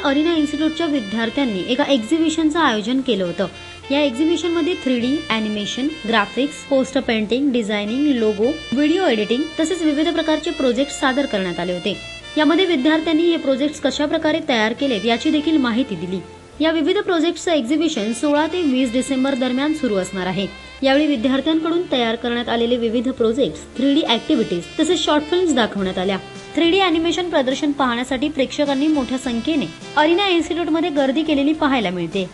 Aryna इन्स्टिट्यूटच्या विद्यार्थ्यांनी एका एक्झिबिशनचं आयोजन केलं होतं। या एक्झिबिशनमध्ये 3D animation, graphics, poster painting, designing, logo, video editing तसेच विविध प्रकारचे प्रोजेक्ट सादर करण्यात आले होते। यामध्ये विद्यार्थ्यांनी हे प्रोजेक्ट्स कशा प्रकारे तयार केलेत याची देखील माहिती दिली। या विविध प्रोजेक्ट्सचं एक्झिबिशन 16 ते 20 डिसेंबर दरम्यान सुरू असणार आहे। यावेळी विद्यार्थ्यांकडून तयार करण्यात आलेले विविध प्रोजेक्ट्स, 3D ॲक्टिव्हिटीज तसेच शॉर्ट फिल्म्स दाखवण्यात आल्या। 3D ॲनिमेशन प्रदर्शन पाहण्यासाठी प्रेक्षकांनी मोठ्या संख्येने अरिना इन्स्टिट्यूटमध्ये गर्दी केलेली पाहायला मिळते।